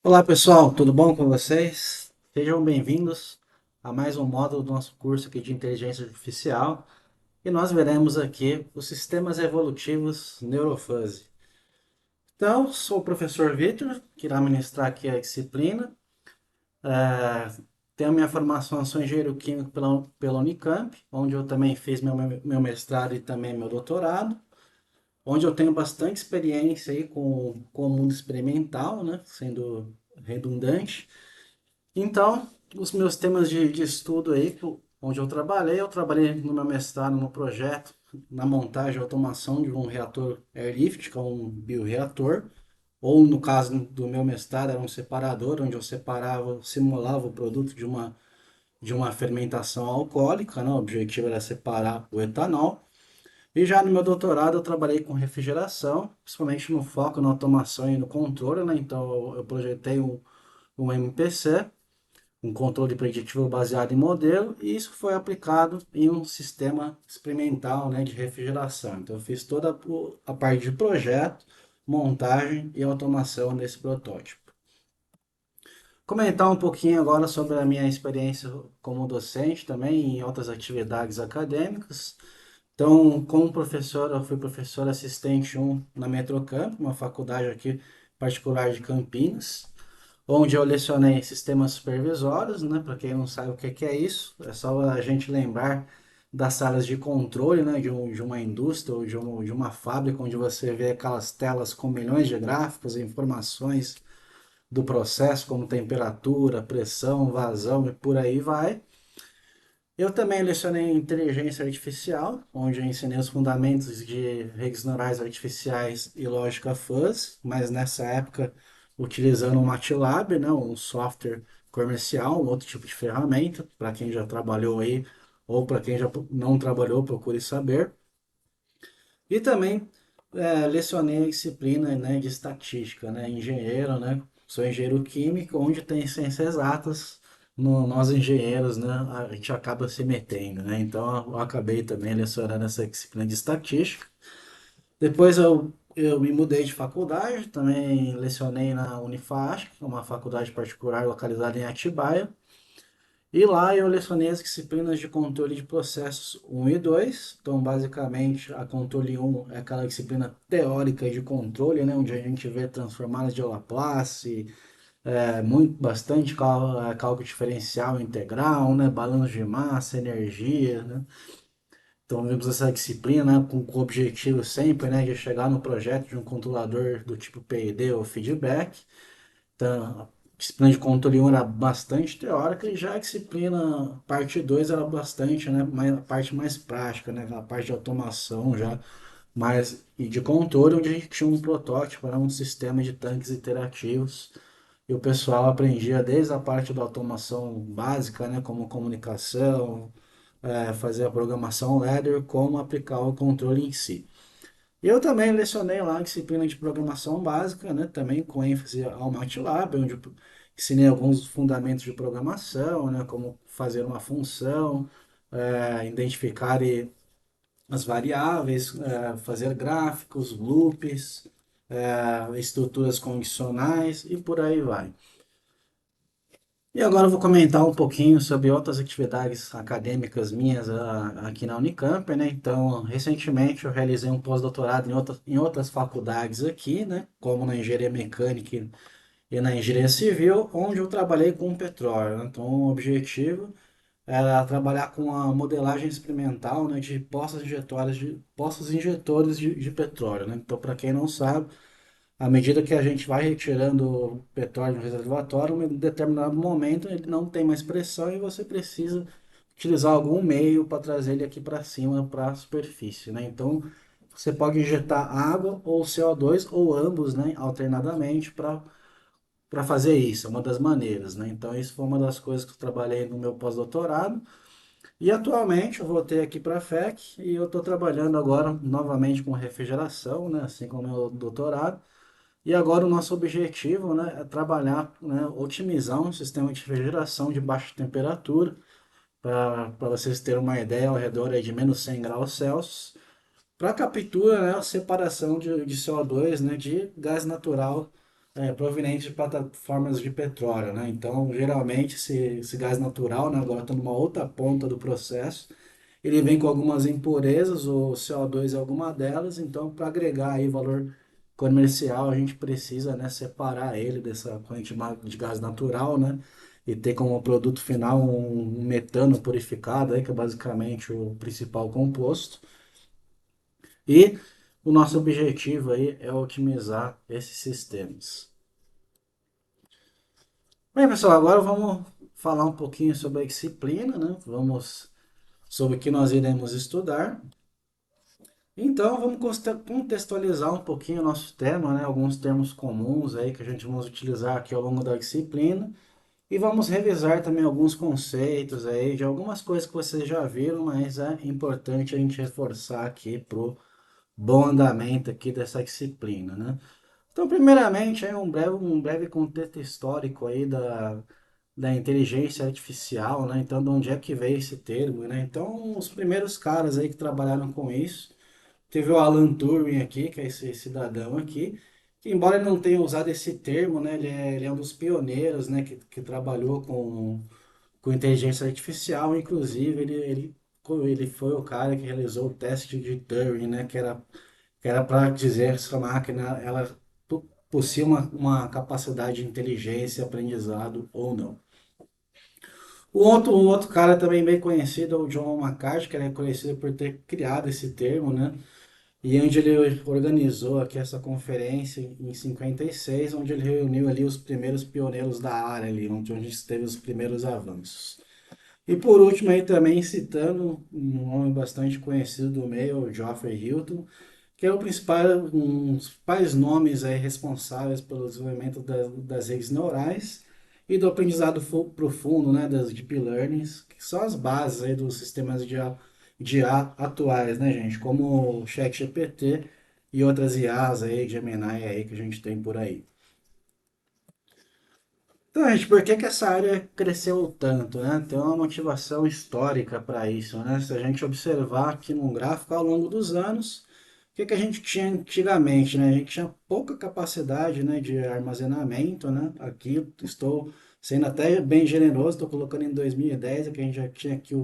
Olá pessoal, tudo bom com vocês? Sejam bem-vindos a mais um módulo do nosso curso aqui de Inteligência Artificial e nós veremos aqui os sistemas evolutivos Neurofuzzy. Então, sou o professor Vitor, que irá ministrar aqui a disciplina. Tenho minha formação, sou engenheiro químico pela Unicamp, onde eu também fiz meu mestrado e também meu doutorado, onde eu tenho bastante experiência aí com o mundo experimental, né, sendo redundante. Então, os meus temas de estudo aí, onde eu trabalhei no meu mestrado no projeto, na montagem e automação de um reator airlift, que é um bioreator, ou no caso do meu mestrado era um separador, onde eu separava, simulava o produto de uma fermentação alcoólica, né? O objetivo era separar o etanol. E já no meu doutorado eu trabalhei com refrigeração, principalmente no foco na automação e no controle, né? Então eu projetei um MPC, um controle preditivo baseado em modelo, e isso foi aplicado em um sistema experimental, né, de refrigeração. Então, eu fiz toda a parte de projeto, montagem e automação desse protótipo. Comentar um pouquinho agora sobre a minha experiência como docente também em outras atividades acadêmicas. Então, como professor, eu fui professor assistente um na Metrocamp, uma faculdade aqui particular de Campinas, onde eu lecionei sistemas supervisórios, né? Para quem não sabe o que é isso, é só a gente lembrar das salas de controle, né? De uma indústria ou de uma fábrica, onde você vê aquelas telas com milhões de gráficos e informações do processo, como temperatura, pressão, vazão e por aí vai. Eu também lecionei inteligência artificial, onde eu ensinei os fundamentos de redes neurais artificiais e lógica fuzzy, mas nessa época utilizando o MATLAB, né, um software comercial, um outro tipo de ferramenta, para quem já trabalhou aí, ou para quem já não trabalhou, procure saber. E também lecionei a disciplina, né, de estatística, né, engenheiro, né, sou engenheiro químico, onde tem ciências exatas, nós engenheiros, né, a gente acaba se metendo, né, então eu acabei também lecionando essa disciplina de estatística. Depois eu me mudei de faculdade, também lecionei na Unifasc, que é uma faculdade particular localizada em Atibaia, e lá eu lecionei as disciplinas de controle de processos um e 2. Então, basicamente, a controle um é aquela disciplina teórica de controle, né, onde a gente vê transformadas de Laplace, bastante cálculo diferencial integral, né, balanço de massa, energia, né. Então, vimos essa disciplina, né, com o objetivo sempre, né, de chegar no projeto de um controlador do tipo PID ou feedback. Então, a disciplina de controle 1 era bastante teórica e já a disciplina parte 2 era bastante, né, a parte mais prática, né, a parte de automação já mais e de controle, onde a gente tinha um protótipo, era um sistema de tanques interativos e o pessoal aprendia desde a parte da automação básica, né, como comunicação, fazer a programação ladder, como aplicar o controle em si. E eu também lecionei lá a disciplina de programação básica, né, também com ênfase ao MATLAB, onde eu ensinei alguns fundamentos de programação, né, como fazer uma função, identificar as variáveis, fazer gráficos, loops, estruturas condicionais e por aí vai. E agora eu vou comentar um pouquinho sobre outras atividades acadêmicas minhas aqui na Unicamp, né? Então, recentemente eu realizei um pós-doutorado em outras faculdades aqui, né? Como na engenharia mecânica e na engenharia civil, onde eu trabalhei com petróleo, né? Então, o objetivo era trabalhar com a modelagem experimental, né, de poços injetores de petróleo, né? Então, para quem não sabe, à medida que a gente vai retirando o petróleo do reservatório, em um determinado momento ele não tem mais pressão e você precisa utilizar algum meio para trazer ele aqui para cima, para a superfície, né? Então, você pode injetar água ou CO2 ou ambos, né, alternadamente para fazer isso, é uma das maneiras, né? Então, isso foi uma das coisas que eu trabalhei no meu pós-doutorado. E atualmente eu voltei aqui para a FEC e eu estou trabalhando agora novamente com refrigeração, né, assim como o meu doutorado. E agora o nosso objetivo, né, é trabalhar, né, otimizar um sistema de refrigeração de baixa temperatura, para vocês terem uma ideia, ao redor aí de menos 100 graus Celsius, para captura, né, a separação de CO2, né, de gás natural proveniente de plataformas de petróleo, né? Então, geralmente, esse gás natural, né, agora está numa outra ponta do processo, ele vem com algumas impurezas, o CO2 é alguma delas, então, para agregar aí valor comercial, a gente precisa, né, separar ele dessa corrente de gás natural, né? E ter como produto final um metano purificado, aí, que é basicamente o principal composto. E o nosso objetivo aí é otimizar esses sistemas. Bem, pessoal, agora vamos falar um pouquinho sobre a disciplina, né? Vamos sobre o que nós iremos estudar. Então, vamos contextualizar um pouquinho o nosso tema, né? Alguns termos comuns aí que a gente vai utilizar aqui ao longo da disciplina. E vamos revisar também alguns conceitos aí de algumas coisas que vocês já viram, mas é importante a gente reforçar aqui para o bom andamento aqui dessa disciplina, né? Então, primeiramente, é um breve contexto histórico aí da inteligência artificial, né? Então, de onde é que veio esse termo, né? Então, os primeiros caras aí que trabalharam com isso, teve o Alan Turing aqui, que é esse cidadão aqui, que embora ele não tenha usado esse termo, né? Ele é um dos pioneiros, né? Que trabalhou com inteligência artificial, inclusive ele foi o cara que realizou o teste de Turing, né? Que era para dizer se a máquina ela possui uma capacidade de inteligência, aprendizado ou não. O outro cara também bem conhecido é o John McCarthy, que ele é conhecido por ter criado esse termo, né? E onde ele organizou aqui essa conferência em 56, onde ele reuniu ali os primeiros pioneiros da área ali, onde teve os primeiros avanços. E por último aí também citando um nome bastante conhecido do meio, o Geoffrey Hilton, que é um dos principais nomes aí responsáveis pelo desenvolvimento das redes neurais e do aprendizado profundo, né, das deep learnings, que são as bases aí dos sistemas de IA atuais, né, gente, como o ChatGPT e outras IAs aí, Gemini aí que a gente tem por aí. Então, gente, por que que essa área cresceu tanto, né? Tem uma motivação histórica para isso, né? Se a gente observar aqui no gráfico ao longo dos anos, o que que a gente tinha antigamente, né? A gente tinha pouca capacidade, né, de armazenamento, né? Aqui estou sendo até bem generoso, estou colocando em 2010, que a gente já tinha aqui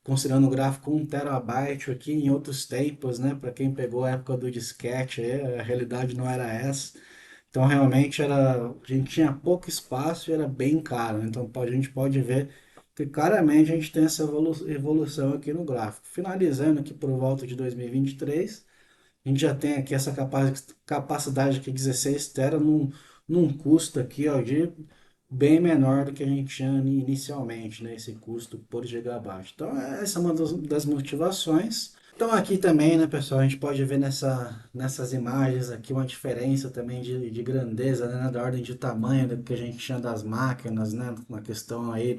considerando o gráfico 1 terabyte aqui em outros tempos, né? Para quem pegou a época do disquete, a realidade não era essa. Então realmente a gente tinha pouco espaço e era bem caro, né? Então a gente pode ver que claramente a gente tem essa evolução aqui no gráfico. Finalizando aqui por volta de 2023, a gente já tem aqui essa capacidade aqui 16 tera num custo aqui, ó, de bem menor do que a gente tinha inicialmente, né? Esse custo por gigabyte. Então essa é uma das motivações. Então aqui também, né, pessoal, a gente pode ver nessas imagens aqui uma diferença também de grandeza, né, da ordem de tamanho do que a gente tinha das máquinas, né, na questão aí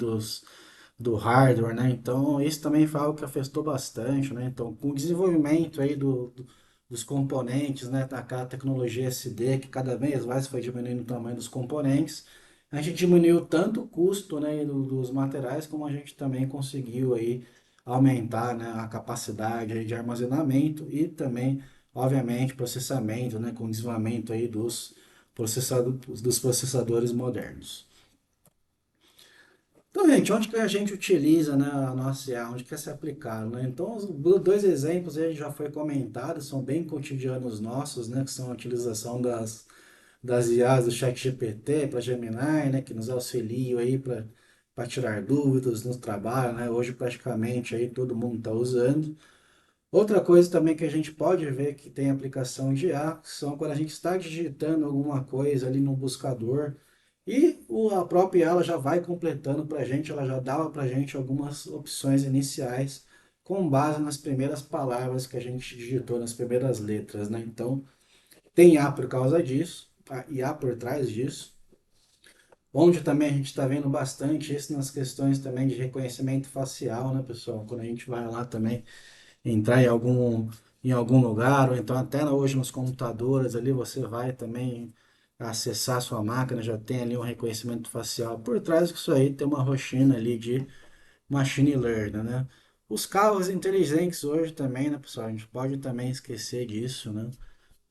do hardware, né, então isso também foi algo que afetou bastante, né, então com o desenvolvimento aí dos componentes, né, daquela tecnologia SD que cada vez mais foi diminuindo o tamanho dos componentes, a gente diminuiu tanto o custo, né, dos materiais como a gente também conseguiu aí aumentar, né, a capacidade de armazenamento e também, obviamente, processamento, né, com o desenvolvimento aí dos processadores modernos. Então, gente, onde que a gente utiliza, né, a nossa IA, onde que é se aplicar, né? Então, os dois exemplos aí já foi comentado, são bem cotidianos nossos, né, que são a utilização das IAs do ChatGPT para Gemini, né, que nos auxiliam aí para tirar dúvidas no trabalho, né? Hoje praticamente aí todo mundo está usando. Outra coisa também que a gente pode ver que tem aplicação de IA são quando a gente está digitando alguma coisa ali no buscador e a própria IA ela já vai completando para a gente, ela já dava para a gente algumas opções iniciais com base nas primeiras palavras que a gente digitou, nas primeiras letras, né? Então, tem IA por causa disso, a IA por trás disso, onde também a gente está vendo bastante isso nas questões também de reconhecimento facial, né, pessoal? Quando a gente vai lá também entrar em algum lugar, ou então até hoje nos computadores ali você vai também acessar a sua máquina, já tem ali um reconhecimento facial. Por trás disso aí tem uma rotina ali de machine learning, né? Os carros inteligentes hoje também, né, pessoal? A gente pode também esquecer disso, né?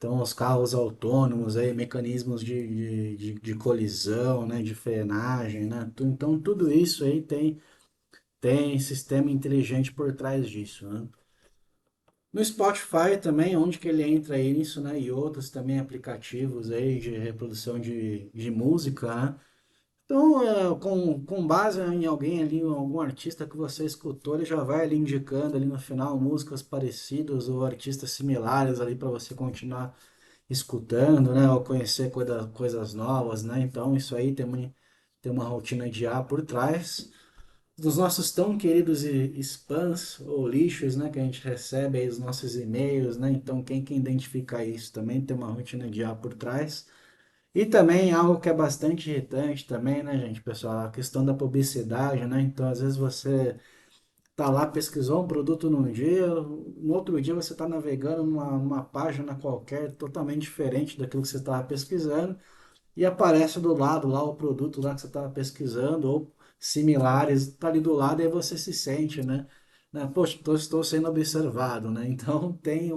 Então, os carros autônomos, aí, mecanismos de colisão, né, de frenagem, né? Então, tudo isso aí tem sistema inteligente por trás disso, né? No Spotify também, onde que ele entra aí nisso, né? E outros também aplicativos aí de reprodução de música, né? Então, com base em alguém ali, algum artista que você escutou, ele já vai ali indicando ali no final músicas parecidas ou artistas similares ali para você continuar escutando, né? Ou conhecer coisas novas, né? Então, isso aí tem uma rotina de IA por trás dos nossos tão queridos spams ou lixos, né, que a gente recebe aí os nossos e-mails, né? Então, quem que identifica isso também tem uma rotina de IA por trás. E também algo que é bastante irritante também, né, gente, pessoal, a questão da publicidade, né? Então, às vezes você tá lá, pesquisou um produto num dia, no outro dia você está navegando numa página qualquer totalmente diferente daquilo que você estava pesquisando e aparece do lado lá o produto lá que você estava pesquisando ou similares, tá ali do lado e aí você se sente, né? Poxa, estou sendo observado, né? Então tem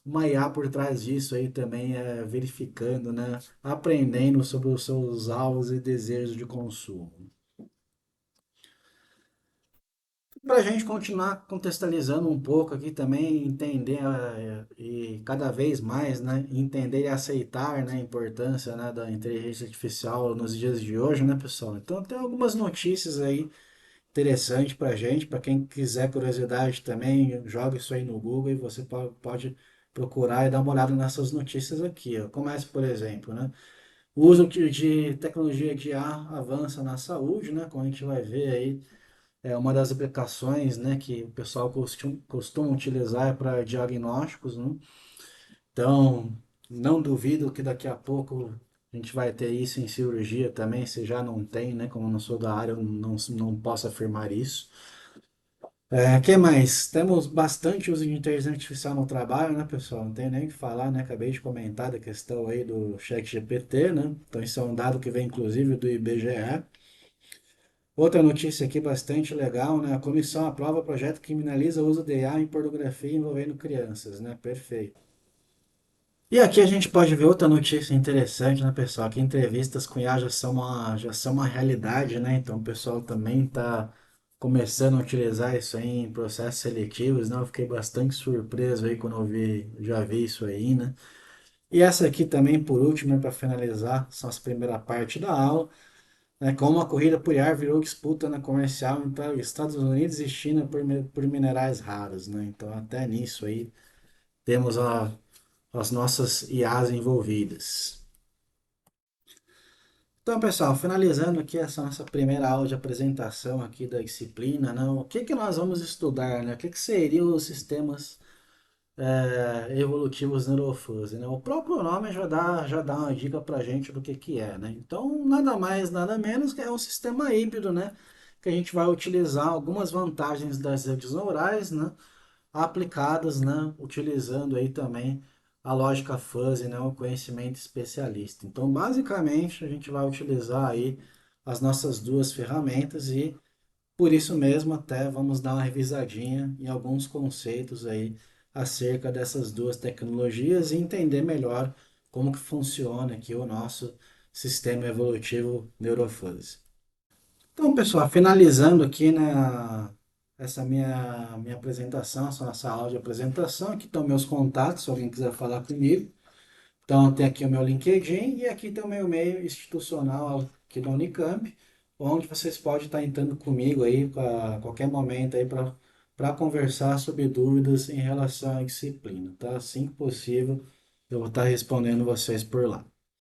uma IA por trás disso aí também, verificando, né? Aprendendo sobre os seus alvos e desejos de consumo. Para a gente continuar contextualizando um pouco aqui também, entender e cada vez mais, né, entender e aceitar, né, a importância, né, da inteligência artificial nos dias de hoje, né, pessoal? Então tem algumas notícias aí interessantes para a gente, para quem quiser curiosidade também, joga isso aí no Google e você pode procurar e dar uma olhada nessas notícias aqui. Ó. Começa, por exemplo, né, o uso de tecnologia de IA avança na saúde, né, como a gente vai ver aí uma das aplicações, né, que o pessoal costuma utilizar é para diagnósticos, né? Então, não duvido que daqui a pouco a gente vai ter isso em cirurgia também, se já não tem, né? Como eu não sou da área, eu não posso afirmar isso. Que mais? Temos bastante uso de inteligência artificial no trabalho, né, pessoal? Não tem nem o que falar, né? Acabei de comentar da questão aí do ChatGPT, né? Então, isso é um dado que vem inclusive do IBGE. Outra notícia aqui bastante legal, né? A comissão aprova projeto que criminaliza o uso de IA em pornografia envolvendo crianças, né? Perfeito. E aqui a gente pode ver outra notícia interessante, né, pessoal? Que entrevistas com IA já são uma realidade, né? Então o pessoal também está começando a utilizar isso aí em processos seletivos, né? Eu fiquei bastante surpreso aí quando já vi isso aí, né? E essa aqui também, por último, para finalizar, são as primeira parte da aula. Né, como a corrida por ar virou disputa na comercial entre Estados Unidos e China por minerais raros, né? Então até nisso aí temos as nossas IAs envolvidas. Então, pessoal, finalizando aqui essa nossa primeira aula de apresentação aqui da disciplina, né? O que que nós vamos estudar, né? O que que seriam os sistemas evolutivos neurofuzzy, né? O próprio nome já dá uma dica pra gente do que é, né? Então, nada mais, nada menos que é um sistema híbrido, né? Que a gente vai utilizar algumas vantagens das redes neurais, né? Aplicadas, né? Utilizando aí também a lógica fuzzy, né? O conhecimento especialista. Então, basicamente, a gente vai utilizar aí as nossas duas ferramentas e por isso mesmo, até vamos dar uma revisadinha em alguns conceitos aí acerca dessas duas tecnologias e entender melhor como que funciona aqui o nosso sistema evolutivo neurofuzzy. Então, pessoal, finalizando aqui essa minha apresentação, essa nossa aula de apresentação, aqui estão meus contatos, se alguém quiser falar comigo. Então, tem aqui o meu LinkedIn e aqui tem o meu e-mail institucional aqui da Unicamp, onde vocês podem estar entrando comigo aí a qualquer momento aí para conversar sobre dúvidas em relação à disciplina, tá? Assim que possível, eu vou estar respondendo vocês por lá.